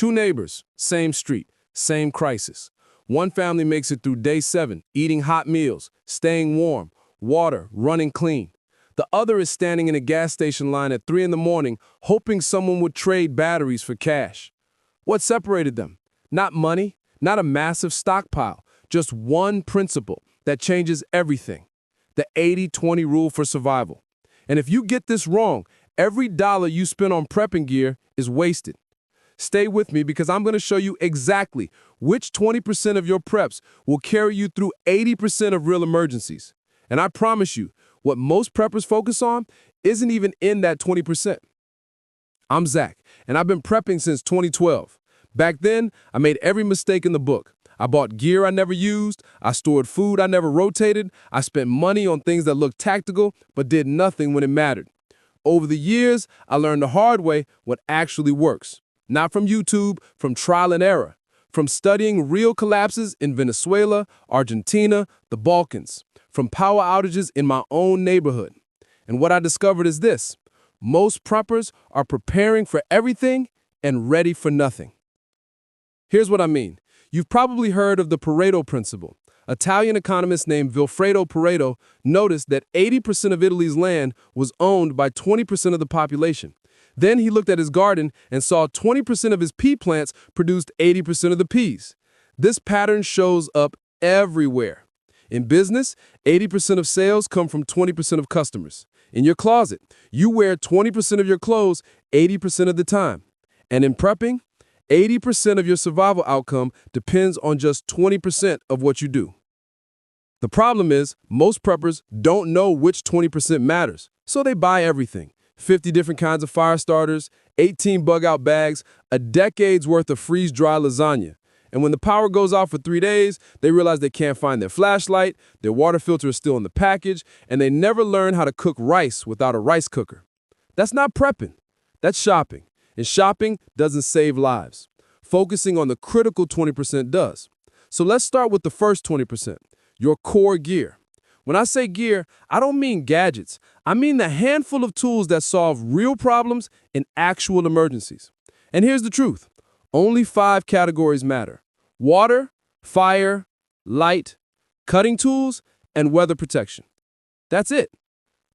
Two neighbors, same street, same crisis. One family makes it through day 7, eating hot meals, staying warm, water running clean. The other is standing in a gas station line at 3 in the morning, hoping someone would trade batteries for cash. What separated them? Not money, not a massive stockpile, just one principle that changes everything. The 80-20 rule for survival. And if you get this wrong, every dollar you spend on prepping gear is wasted. Stay with me because I'm going to show you exactly which 20% of your preps will carry you through 80% of real emergencies. And I promise you, what most preppers focus on isn't even in that 20%. I'm Zach, and I've been prepping since 2012. Back then, I made every mistake in the book. I bought gear I never used, I stored food I never rotated, I spent money on things that looked tactical but did nothing when it mattered. Over the years, I learned the hard way what actually works. Not from YouTube, from trial and error. From studying real collapses in Venezuela, Argentina, the Balkans. From power outages in my own neighborhood. And what I discovered is this: most preppers are preparing for everything and ready for nothing. Here's what I mean. You've probably heard of the Pareto principle. Italian economist named Vilfredo Pareto noticed that 80% of Italy's land was owned by 20% of the population. Then he looked at his garden and saw 20% of his pea plants produced 80% of the peas. This pattern shows up everywhere. In business, 80% of sales come from 20% of customers. In your closet, you wear 20% of your clothes 80% of the time. And in prepping, 80% of your survival outcome depends on just 20% of what you do. The problem is, most preppers don't know which 20% matters, so they buy everything. 50 different kinds of fire starters, 18 bug-out bags, a decade's worth of freeze-dry lasagna. And when the power goes off for 3 days, they realize they can't find their flashlight, their water filter is still in the package, and they never learn how to cook rice without a rice cooker. That's not prepping. That's shopping. And shopping doesn't save lives. Focusing on the critical 20% does. So let's start with the first 20%, your core gear. When I say gear, I don't mean gadgets. I mean the handful of tools that solve real problems in actual emergencies. And here's the truth. Only 5 categories matter: water, fire, light, cutting tools, and weather protection. That's it.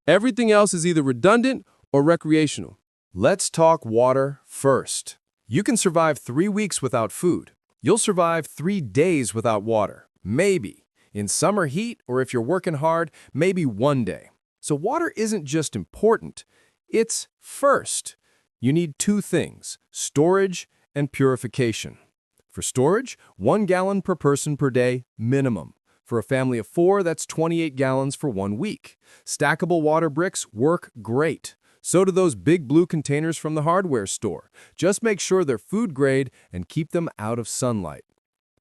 Everything else is either redundant or recreational. Let's talk water first. You can survive 3 weeks without food. You'll survive 3 days without water. Maybe. In summer heat, or if you're working hard, maybe 1 day. So water isn't just important, it's first. You need 2 things: storage and purification. For storage, 1 gallon per person per day, minimum. For a family of 4, that's 28 gallons for 1 week. Stackable water bricks work great. So do those big blue containers from the hardware store. Just make sure they're food grade and keep them out of sunlight.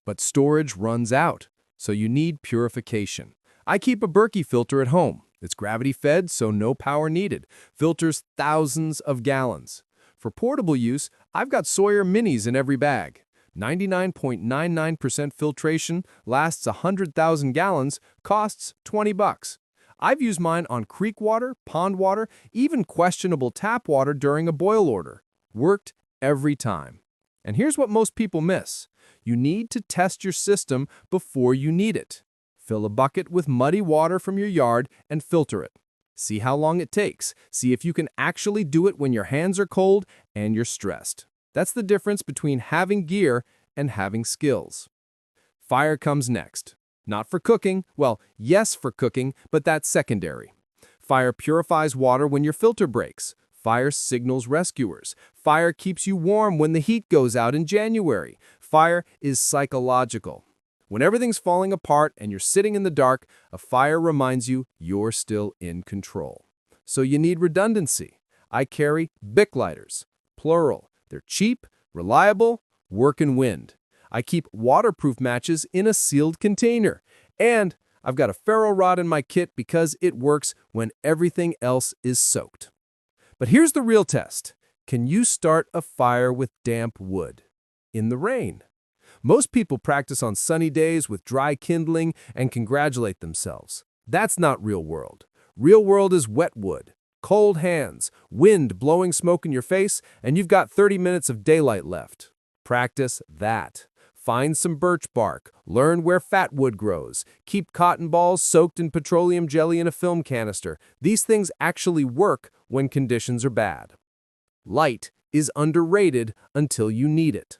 But storage runs out, so you need purification. I keep a Berkey filter at home. It's gravity-fed, so no power needed. Filters thousands of gallons. For portable use, I've got Sawyer Minis in every bag. 99.99% filtration, lasts 100,000 gallons, costs $20. I've used mine on creek water, pond water, even questionable tap water during a boil order. Worked every time. And here's what most people miss. You need to test your system before you need it. Fill a bucket with muddy water from your yard and filter it. See how long it takes. See if you can actually do it when your hands are cold and you're stressed. That's the difference between having gear and having skills. Fire comes next. Not for cooking. Well, yes for cooking, but that's secondary. Fire purifies water when your filter breaks. Fire signals rescuers. Fire keeps you warm when the heat goes out in January. Fire is psychological. When everything's falling apart and you're sitting in the dark, a fire reminds you you're still in control. So you need redundancy. I carry Bic lighters, plural. They're cheap, reliable, work in wind. I keep waterproof matches in a sealed container. And I've got a ferro rod in my kit because it works when everything else is soaked. But here's the real test. Can you start a fire with damp wood? In the rain. Most people practice on sunny days with dry kindling and congratulate themselves. That's not real world. Real world is wet wood, cold hands, wind blowing smoke in your face, and you've got 30 minutes of daylight left. Practice that. Find some birch bark, learn where fat wood grows, keep cotton balls soaked in petroleum jelly in a film canister. These things actually work when conditions are bad. Light is underrated until you need it.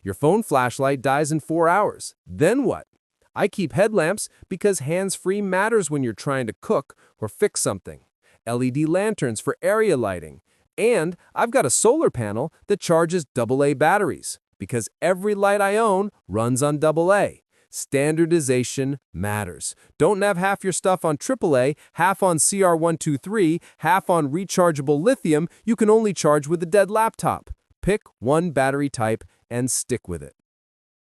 Your phone flashlight dies in 4 hours. Then what? I keep headlamps because hands-free matters when you're trying to cook or fix something. LED lanterns for area lighting. And I've got a solar panel that charges AA batteries because every light I own runs on AA. Standardization matters. Don't have half your stuff on AAA, half on CR123, half on rechargeable lithium you can only charge with a dead laptop. Pick one battery type and stick with it.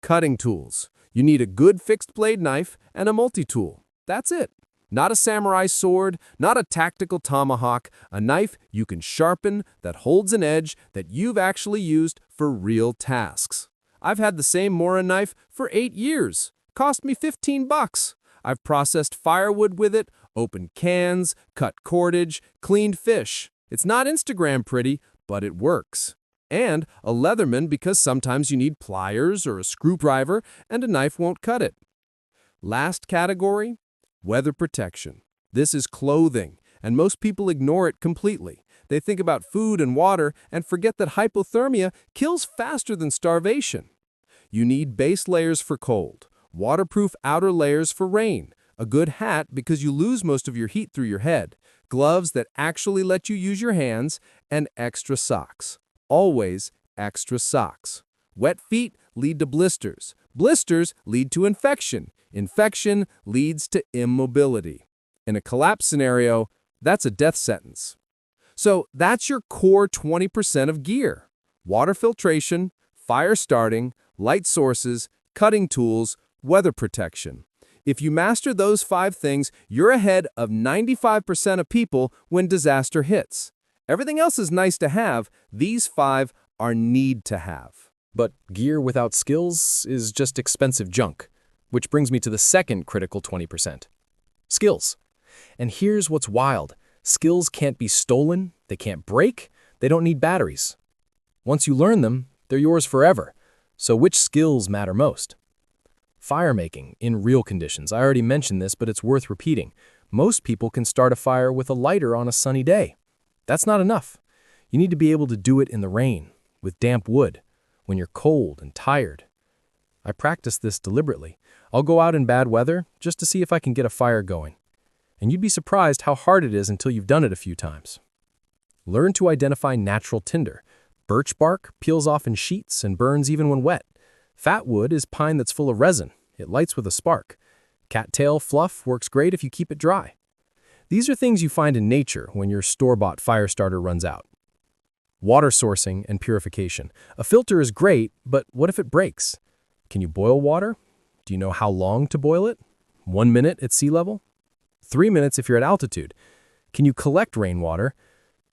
Cutting tools. You need a good fixed blade knife and a multi-tool. That's it. Not a samurai sword, not a tactical tomahawk, a knife you can sharpen that holds an edge that you've actually used for real tasks. I've had the same Mora knife for 8 years. Cost me $15. I've processed firewood with it, opened cans, cut cordage, cleaned fish. It's not Instagram pretty, but it works. And a Leatherman because sometimes you need pliers or a screwdriver and a knife won't cut it. Last category, weather protection. This is clothing, and most people ignore it completely. They think about food and water and forget that hypothermia kills faster than starvation. You need base layers for cold, waterproof outer layers for rain, a good hat because you lose most of your heat through your head, gloves that actually let you use your hands, and extra socks. Always extra socks. Wet feet lead to blisters. Blisters lead to infection. Infection leads to immobility. In a collapse scenario, that's a death sentence. So that's your core 20% of gear. Water filtration, fire starting, light sources, cutting tools, weather protection. If you master those 5 things, you're ahead of 95% of people when disaster hits. Everything else is nice to have. These 5 are need to have. But gear without skills is just expensive junk, which brings me to the second critical 20%. Skills. And here's what's wild. Skills can't be stolen, they can't break, they don't need batteries. Once you learn them, they're yours forever. So which skills matter most? Fire making in real conditions. I already mentioned this, but it's worth repeating. Most people can start a fire with a lighter on a sunny day. That's not enough. You need to be able to do it in the rain, with damp wood, when you're cold and tired. I practice this deliberately. I'll go out in bad weather just to see if I can get a fire going. And you'd be surprised how hard it is until you've done it a few times. Learn to identify natural tinder. Birch bark peels off in sheets and burns even when wet. Fat wood is pine that's full of resin. It lights with a spark. Cattail fluff works great if you keep it dry. These are things you find in nature when your store-bought fire starter runs out. Water sourcing and purification. A filter is great, but what if it breaks? Can you boil water? Do you know how long to boil it? 1 minute at sea level? 3 minutes if you're at altitude. Can you collect rainwater?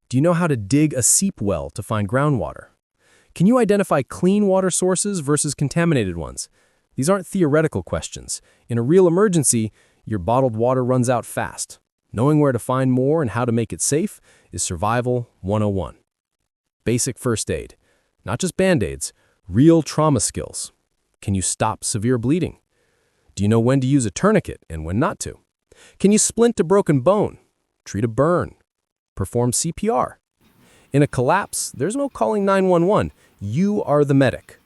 Do you know how to dig a seep well to find groundwater? Can you identify clean water sources versus contaminated ones? These aren't theoretical questions. In a real emergency, your bottled water runs out fast. Knowing where to find more and how to make it safe is Survival 101. Basic first aid. Not just Band-Aids, real trauma skills. Can you stop severe bleeding? Do you know when to use a tourniquet and when not to? Can you splint a broken bone? Treat a burn? Perform CPR? In a collapse, there's no calling 911. You are the medic.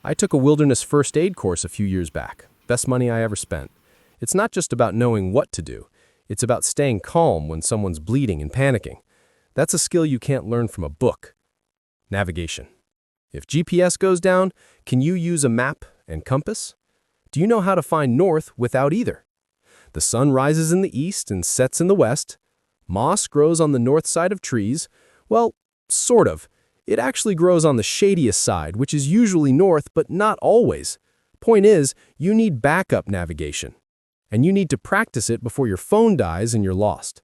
I took a wilderness first aid course a few years back. Best money I ever spent. It's not just about knowing what to do. It's about staying calm when someone's bleeding and panicking. That's a skill you can't learn from a book. Navigation. If GPS goes down, can you use a map and compass? Do you know how to find north without either? The sun rises in the east and sets in the west. Moss grows on the north side of trees. Well, sort of. It actually grows on the shadiest side, which is usually north, but not always. Point is, you need backup navigation. And you need to practice it before your phone dies and you're lost.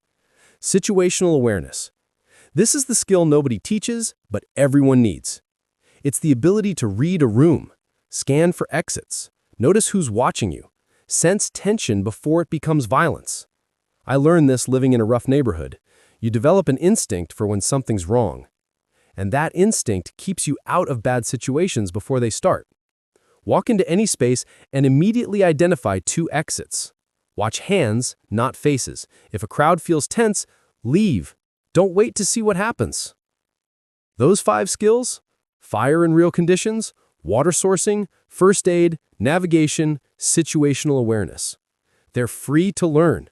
Situational awareness. This is the skill nobody teaches, but everyone needs. It's the ability to read a room, scan for exits, notice who's watching you, sense tension before it becomes violence. I learned this living in a rough neighborhood. You develop an instinct for when something's wrong. and that instinct keeps you out of bad situations before they start. Walk into any space and immediately identify 2 exits. Watch hands, not faces. If a crowd feels tense, leave. Don't wait to see what happens. Those 5 skills, fire in real conditions, water sourcing, first aid, navigation, situational awareness. They're free to learn.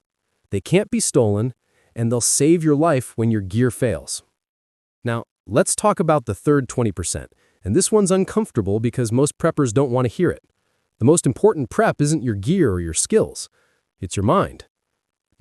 They can't be stolen, and they'll save your life when your gear fails. Now, let's talk about the third 20%. And this one's uncomfortable because most preppers don't want to hear it. The most important prep isn't your gear or your skills. It's your mind.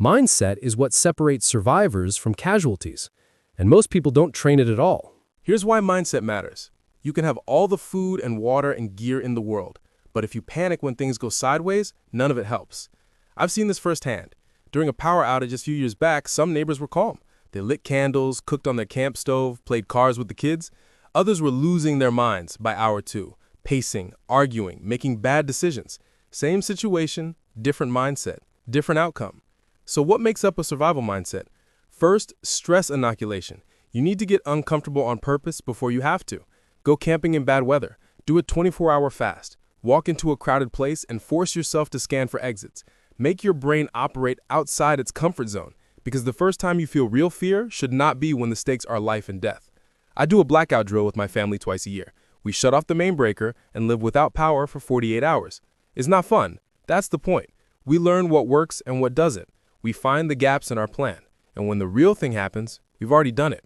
Mindset is what separates survivors from casualties, and most people don't train it at all. Here's why mindset matters. You can have all the food and water and gear in the world, but if you panic when things go sideways, none of it helps. I've seen this firsthand. During a power outage a few years back, some neighbors were calm. They lit candles, cooked on their camp stove, played cards with the kids. Others were losing their minds by hour 2, pacing, arguing, making bad decisions. Same situation, different mindset, different outcome. So what makes up a survival mindset? First, stress inoculation. You need to get uncomfortable on purpose before you have to. Go camping in bad weather. Do a 24-hour fast. Walk into a crowded place and force yourself to scan for exits. Make your brain operate outside its comfort zone, because the first time you feel real fear should not be when the stakes are life and death. I do a blackout drill with my family twice a year. We shut off the main breaker and live without power for 48 hours. It's not fun. That's the point. We learn what works and what doesn't. We find the gaps in our plan. And when the real thing happens, we've already done it.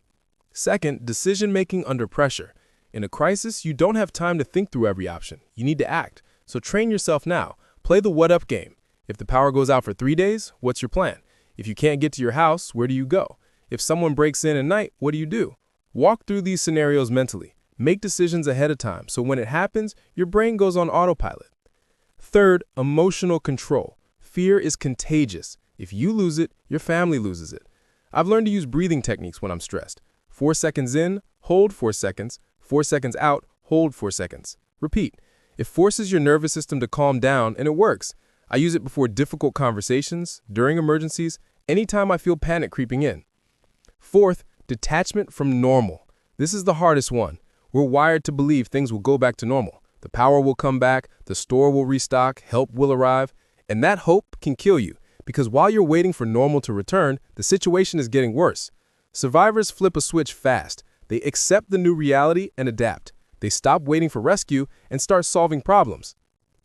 Second, decision-making under pressure. In a crisis, you don't have time to think through every option. You need to act. So train yourself now. Play the what-up game. If the power goes out for 3 days, what's your plan? If you can't get to your house, where do you go? If someone breaks in at night, what do you do? Walk through these scenarios mentally. Make decisions ahead of time, so when it happens, your brain goes on autopilot. Third, emotional control. Fear is contagious. If you lose it, your family loses it. I've learned to use breathing techniques when I'm stressed. 4 seconds in, hold 4 seconds. 4 seconds out, hold 4 seconds. Repeat. It forces your nervous system to calm down, and it works. I use it before difficult conversations, during emergencies, anytime I feel panic creeping in. Fourth, detachment from normal. This is the hardest one. We're wired to believe things will go back to normal. The power will come back, the store will restock, help will arrive, and that hope can kill you, because while you're waiting for normal to return, the situation is getting worse. Survivors flip a switch fast. They accept the new reality and adapt. They stop waiting for rescue and start solving problems.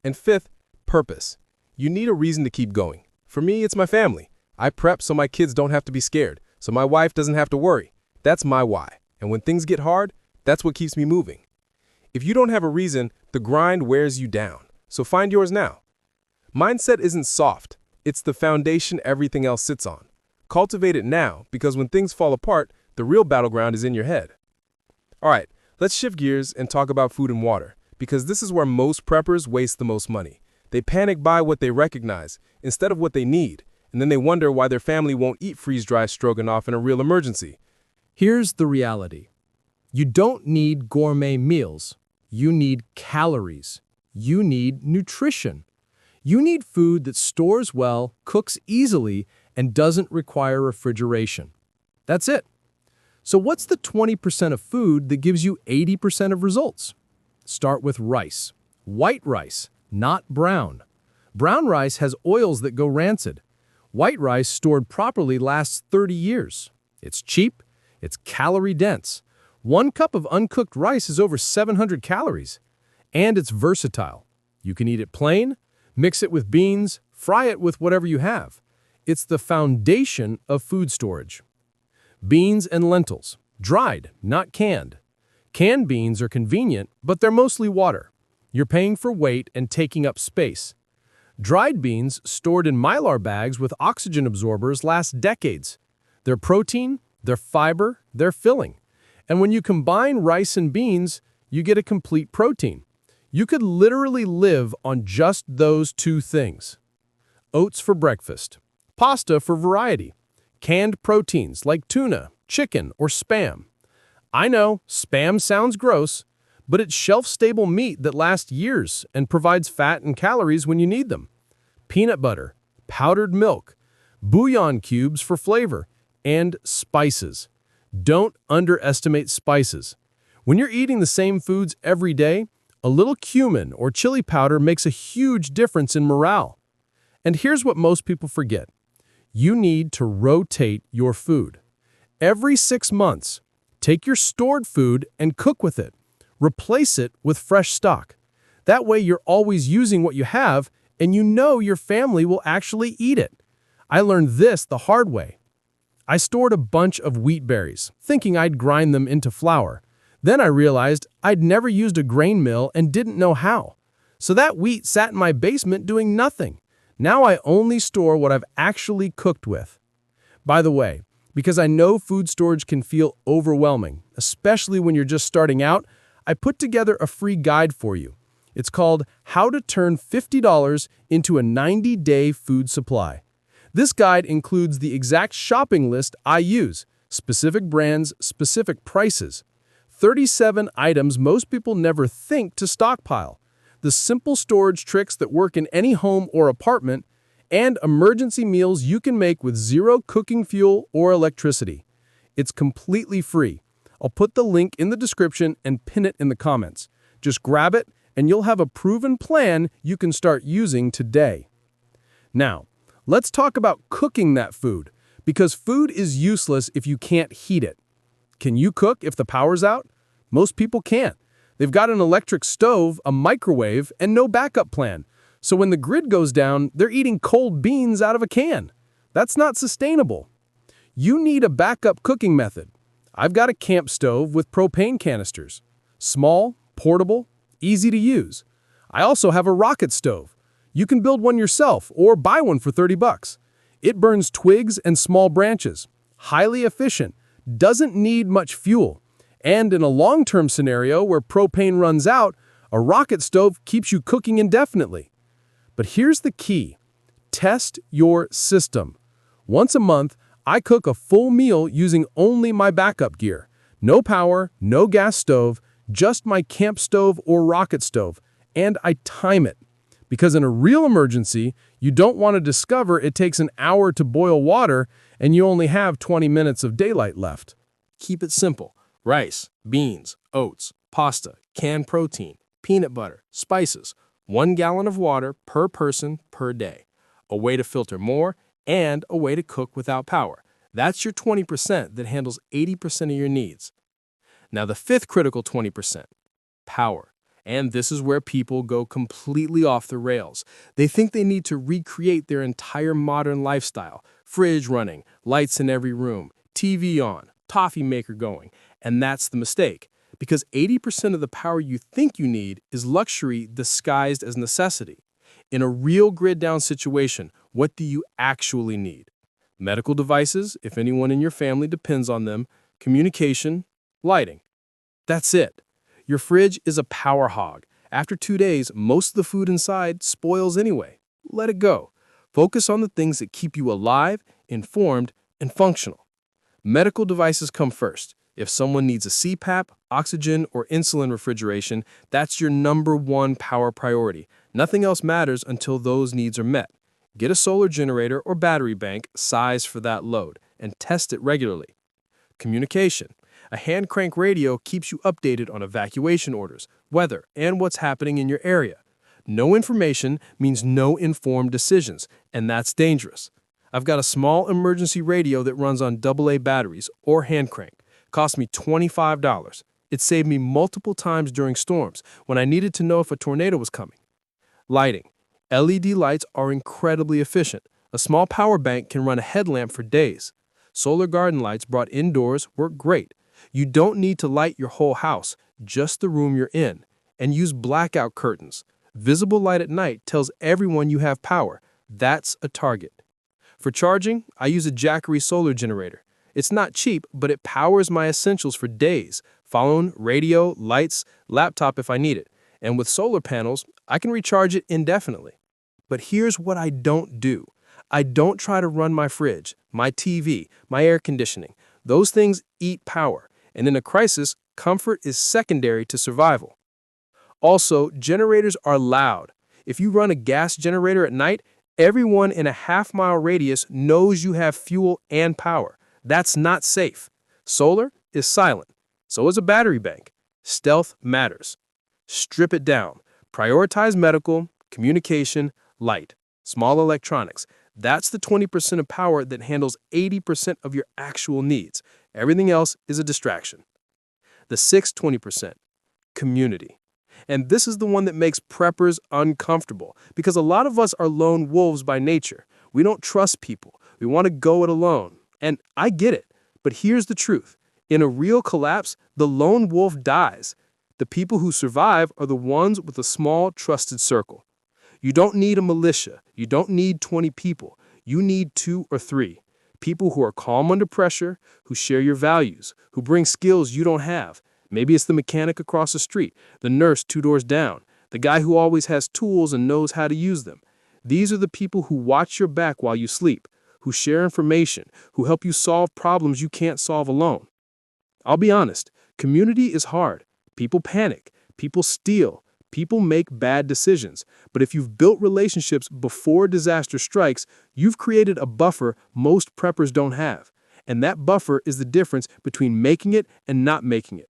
And fifth, purpose. You need a reason to keep going. For me, it's my family. I prep so my kids don't have to be scared, so my wife doesn't have to worry. That's my why. And when things get hard, that's what keeps me moving. If you don't have a reason, the grind wears you down. So find yours now. Mindset isn't soft. It's the foundation everything else sits on. Cultivate it now, because when things fall apart, the real battleground is in your head. All right, let's shift gears and talk about food and water, because this is where most preppers waste the most money. They panic buy what they recognize instead of what they need, and then they wonder why their family won't eat freeze-dried stroganoff in a real emergency. Here's the reality. You don't need gourmet meals. You need calories. You need nutrition. You need food that stores well, cooks easily, and doesn't require refrigeration. That's it. So what's the 20% of food that gives you 80% of results? Start with rice. White rice, not brown. Brown rice has oils that go rancid. White rice stored properly lasts 30 years. It's cheap. It's calorie-dense. 1 cup of uncooked rice is over 700 calories. And it's versatile. You can eat it plain, mix it with beans, fry it with whatever you have. It's the foundation of food storage. Beans and lentils. Dried, not canned. Canned beans are convenient, but they're mostly water. You're paying for weight and taking up space. Dried beans stored in Mylar bags with oxygen absorbers last decades. They're protein, they're fiber, they're filling. And when you combine rice and beans, you get a complete protein. You could literally live on just those 2 things. Oats for breakfast. Pasta for variety. Canned proteins like tuna, chicken, or Spam. I know, Spam sounds gross, but it's shelf-stable meat that lasts years and provides fat and calories when you need them. Peanut butter, powdered milk, bouillon cubes for flavor, and spices. Don't underestimate spices. When you're eating the same foods every day, a little cumin or chili powder makes a huge difference in morale. And here's what most people forget. You need to rotate your food. Every 6 months, take your stored food and cook with it. Replace it with fresh stock. That way you're always using what you have and you know your family will actually eat it. I learned this the hard way. I stored a bunch of wheat berries, thinking I'd grind them into flour. Then I realized I'd never used a grain mill and didn't know how. So that wheat sat in my basement doing nothing. Now I only store what I've actually cooked with. By the way, because I know food storage can feel overwhelming, especially when you're just starting out, I put together a free guide for you. It's called How to Turn $50 into a 90-Day Food Supply. This guide includes the exact shopping list I use, specific brands, specific prices, 37 items most people never think to stockpile, the simple storage tricks that work in any home or apartment, and emergency meals you can make with zero cooking fuel or electricity. It's completely free. I'll put the link in the description and pin it in the comments. Just grab it and you'll have a proven plan you can start using today. Now, let's talk about cooking that food, because food is useless if you can't heat it. Can you cook if the power's out? Most people can't. They've got an electric stove, a microwave, and no backup plan. So when the grid goes down, they're eating cold beans out of a can. That's not sustainable. You need a backup cooking method. I've got a camp stove with propane canisters. Small, portable, easy to use. I also have a rocket stove. You can build one yourself or buy one for $30. It burns twigs and small branches. Highly efficient. Doesn't need much fuel. And in a long-term scenario where propane runs out, a rocket stove keeps you cooking indefinitely. But here's the key. Test your system. Once a month, I cook a full meal using only my backup gear. No power, no gas stove, just my camp stove or rocket stove. And I time it. Because in a real emergency, you don't want to discover it takes an hour to boil water and you only have 20 minutes of daylight left. Keep it simple. Rice, beans, oats, pasta, canned protein, peanut butter, spices, 1 gallon of water per person per day. A way to filter more and a way to cook without power. That's your 20% that handles 80% of your needs. Now the fifth critical 20%, power. And this is where people go completely off the rails. They think they need to recreate their entire modern lifestyle. Fridge running, lights in every room, TV on, coffee maker going. And that's the mistake. Because 80% of the power you think you need is luxury disguised as necessity. In a real grid-down situation, what do you actually need? Medical devices, if anyone in your family depends on them, communication, lighting. That's it. Your fridge is a power hog. After 2 days, most of the food inside spoils anyway. Let it go. Focus on the things that keep you alive, informed, and functional. Medical devices come first. If someone needs a CPAP, oxygen, or insulin refrigeration, that's your #1 power priority. Nothing else matters until those needs are met. Get a solar generator or battery bank sized for that load and test it regularly. Communication. A hand crank radio keeps you updated on evacuation orders, weather, and what's happening in your area. No information means no informed decisions, and that's dangerous. I've got a small emergency radio that runs on AA batteries or hand crank. Cost me $25. It saved me multiple times during storms when I needed to know if a tornado was coming. Lighting. LED lights are incredibly efficient. A small power bank can run a headlamp for days. Solar garden lights brought indoors work great. You don't need to light your whole house, just the room you're in. And use blackout curtains. Visible light at night tells everyone you have power. That's a target. For charging, I use a Jackery solar generator. It's not cheap, but it powers my essentials for days. Phone, radio, lights, laptop if I need it. And with solar panels, I can recharge it indefinitely. But here's what I don't do. I don't try to run my fridge, my TV, my air conditioning. Those things eat power. And in a crisis, comfort is secondary to survival. Also, generators are loud. If you run a gas generator at night, everyone in a half-mile radius knows you have fuel and power. That's not safe. Solar is silent. So is a battery bank. Stealth matters. Strip it down. Prioritize medical, communication, light, small electronics. That's the 20% of power that handles 80% of your actual needs. Everything else is a distraction. The 20%, community. And this is the one that makes preppers uncomfortable because a lot of us are lone wolves by nature. We don't trust people. We want to go it alone. And I get it. But here's the truth. In a real collapse, the lone wolf dies. The people who survive are the ones with a small, trusted circle. You don't need a militia. You don't need 20 people. You need 2 or 3. People who are calm under pressure, who share your values, who bring skills you don't have. Maybe it's the mechanic across the street, the nurse 2 doors down, the guy who always has tools and knows how to use them. These are the people who watch your back while you sleep, who share information, who help you solve problems you can't solve alone. I'll be honest, community is hard. People panic, people steal, people make bad decisions. But if you've built relationships before disaster strikes, you've created a buffer most preppers don't have. And that buffer is the difference between making it and not making it.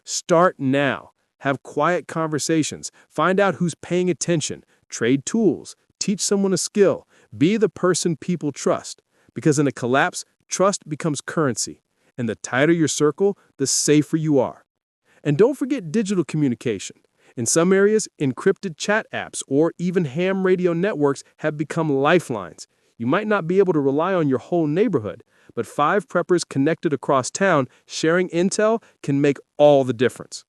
Start now. Have quiet conversations. Find out who's paying attention. Trade tools. Teach someone a skill. Be the person people trust. Because in a collapse, trust becomes currency. And the tighter your circle, the safer you are. And don't forget digital communication. In some areas, encrypted chat apps or even ham radio networks have become lifelines. You might not be able to rely on your whole neighborhood, but 5 preppers connected across town sharing intel can make all the difference.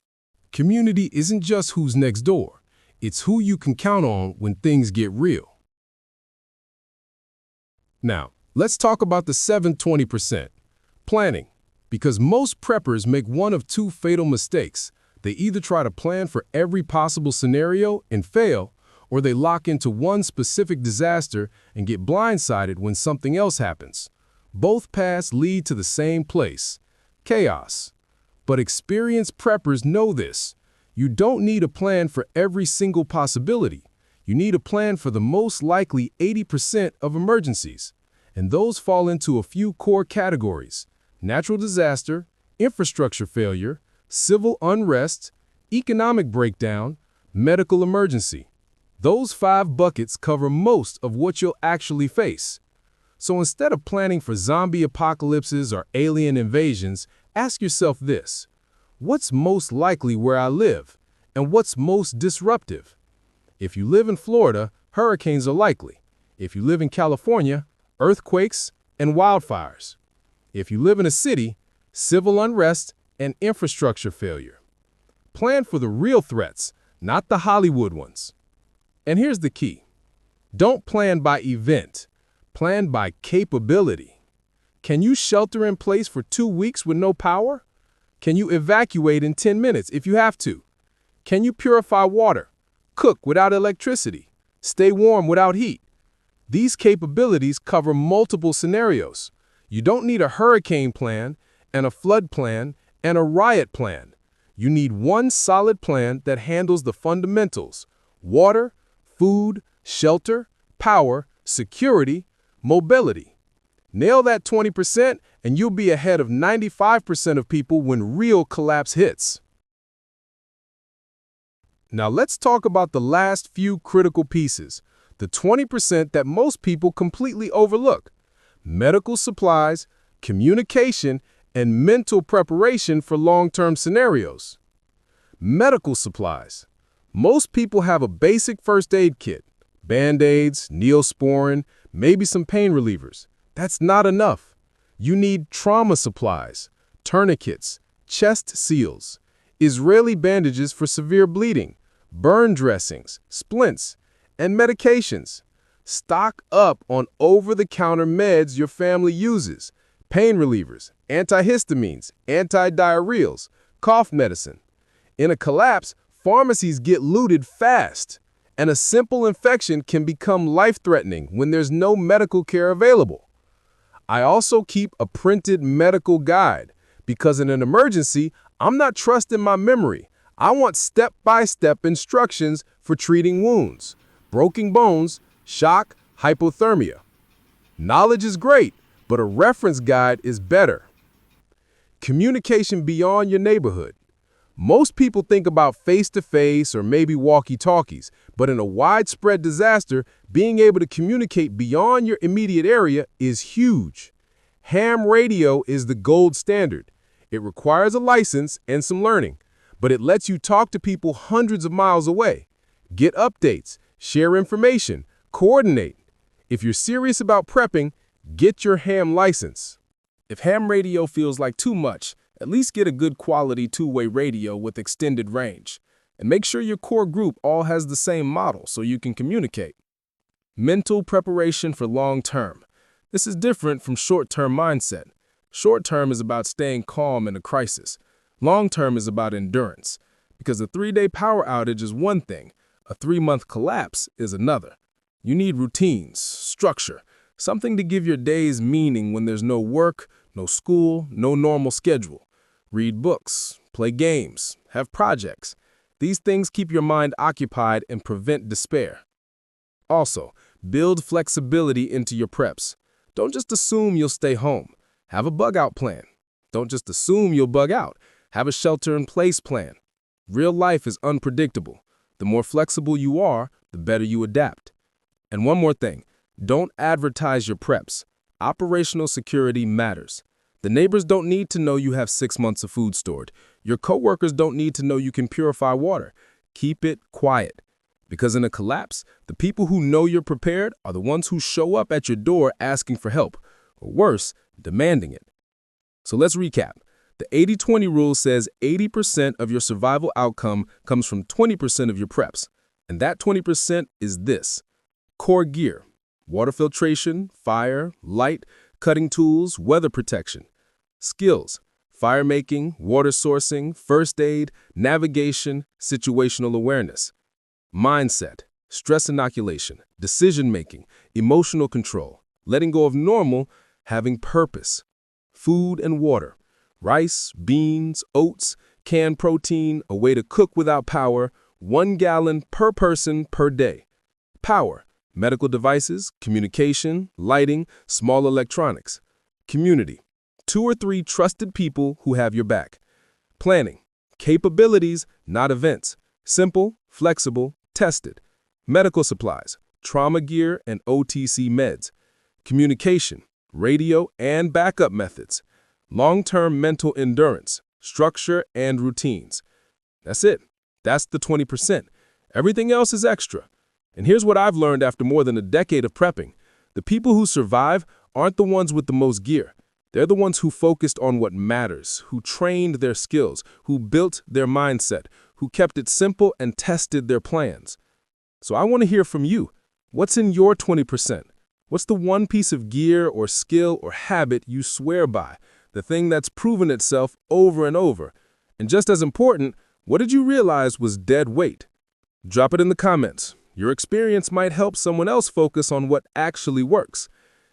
Community isn't just who's next door. It's who you can count on when things get real. Now, let's talk about the 20%. Planning. Because most preppers make one of 2 fatal mistakes. They either try to plan for every possible scenario and fail, or they lock into one specific disaster and get blindsided when something else happens. Both paths lead to the same place, chaos. But experienced preppers know this. You don't need a plan for every single possibility. You need a plan for the most likely 80% of emergencies. And those fall into a few core categories: natural disaster, infrastructure failure, civil unrest, economic breakdown, medical emergency. Those 5 buckets cover most of what you'll actually face. So instead of planning for zombie apocalypses or alien invasions, ask yourself this: what's most likely where I live? And what's most disruptive? If you live in Florida, hurricanes are likely. If you live in California, earthquakes and wildfires. If you live in a city, civil unrest and infrastructure failure. Plan for the real threats, not the Hollywood ones. And here's the key. Don't plan by event. Plan by capability. Can you shelter in place for 2 weeks with no power? Can you evacuate in 10 minutes if you have to? Can you purify water? Cook without electricity? Stay warm without heat? These capabilities cover multiple scenarios. You don't need a hurricane plan and a flood plan and a riot plan. You need one solid plan that handles the fundamentals: water, food, shelter, power, security, mobility. Nail that 20% and you'll be ahead of 95% of people when real collapse hits. Now let's talk about the last few critical pieces, the 20% that most people completely overlook: medical supplies, communication, and mental preparation for long-term scenarios. Medical supplies. Most people have a basic first aid kit: Band-Aids, Neosporin, maybe some pain relievers. That's not enough. You need trauma supplies, tourniquets, chest seals, Israeli bandages for severe bleeding, burn dressings, splints, and medications. Stock up on over-the-counter meds your family uses: pain relievers, antihistamines, antidiarrheals, cough medicine. In a collapse, pharmacies get looted fast, and a simple infection can become life-threatening when there's no medical care available. I also keep a printed medical guide because in an emergency, I'm not trusting my memory. I want step-by-step instructions for treating wounds, broken bones, shock, hypothermia. Knowledge is great, but a reference guide is better. Communication beyond your neighborhood. Most people think about face-to-face or maybe walkie-talkies, but in a widespread disaster, being able to communicate beyond your immediate area is huge. Ham radio is the gold standard. It requires a license and some learning, but it lets you talk to people hundreds of miles away, get updates, share information, coordinate. If you're serious about prepping, get your ham license. If ham radio feels like too much, at least get a good quality two-way radio with extended range. And make sure your core group all has the same model so you can communicate. Mental preparation for long-term. This is different from short-term mindset. Short-term is about staying calm in a crisis. Long-term is about endurance. Because a 3-day power outage is one thing, a 3-month collapse is another. You need routines, structure, something to give your days meaning when there's no work, no school, no normal schedule. Read books, play games, have projects. These things keep your mind occupied and prevent despair. Also, build flexibility into your preps. Don't just assume you'll stay home. Have a bug-out plan. Don't just assume you'll bug out. Have a shelter-in-place plan. Real life is unpredictable. The more flexible you are, the better you adapt. And one more thing, don't advertise your preps. Operational security matters. The neighbors don't need to know you have 6 months of food stored. Your coworkers don't need to know you can purify water. Keep it quiet. Because in a collapse, the people who know you're prepared are the ones who show up at your door asking for help, or worse, demanding it. So let's recap. The 80-20 rule says 80% of your survival outcome comes from 20% of your preps. And that 20% is this: core gear, water filtration, fire, light, cutting tools, weather protection. Skills, fire making, water sourcing, first aid, navigation, situational awareness. Mindset, stress inoculation, decision making, emotional control, letting go of normal, having purpose. Food and water, rice, beans, oats, canned protein, a way to cook without power, 1 gallon per person per day. Power, medical devices, communication, lighting, small electronics. Community, 2 or 3 trusted people who have your back. Planning, capabilities, not events. Simple, flexible, tested. Medical supplies, trauma gear and OTC meds. Communication, radio and backup methods. Long-term mental endurance, structure and routines. That's it. That's the 20%. Everything else is extra. And here's what I've learned after more than a decade of prepping. The people who survive aren't the ones with the most gear. They're the ones who focused on what matters, who trained their skills, who built their mindset, who kept it simple and tested their plans. So I want to hear from you. What's in your 20%? What's the one piece of gear or skill or habit you swear by? The thing that's proven itself over and over. And just as important, what did you realize was dead weight? Drop it in the comments. Your experience might help someone else focus on what actually works.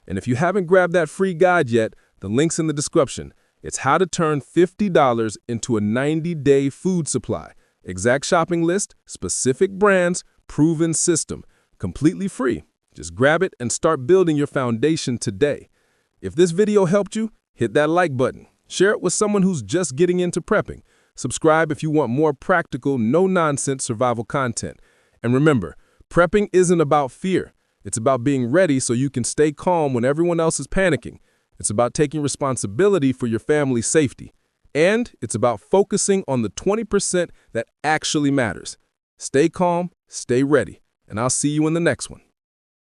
And if you haven't grabbed that free guide yet, the link's in the description. It's how to turn $50 into a 90-day food supply. Exact shopping list, specific brands, proven system. Completely free. Just grab it and start building your foundation today. If this video helped you, hit that like button. Share it with someone who's just getting into prepping. Subscribe if you want more practical, no-nonsense survival content. And remember, prepping isn't about fear. It's about being ready so you can stay calm when everyone else is panicking. It's about taking responsibility for your family's safety. And it's about focusing on the 20% that actually matters. Stay calm, stay ready, and I'll see you in the next one.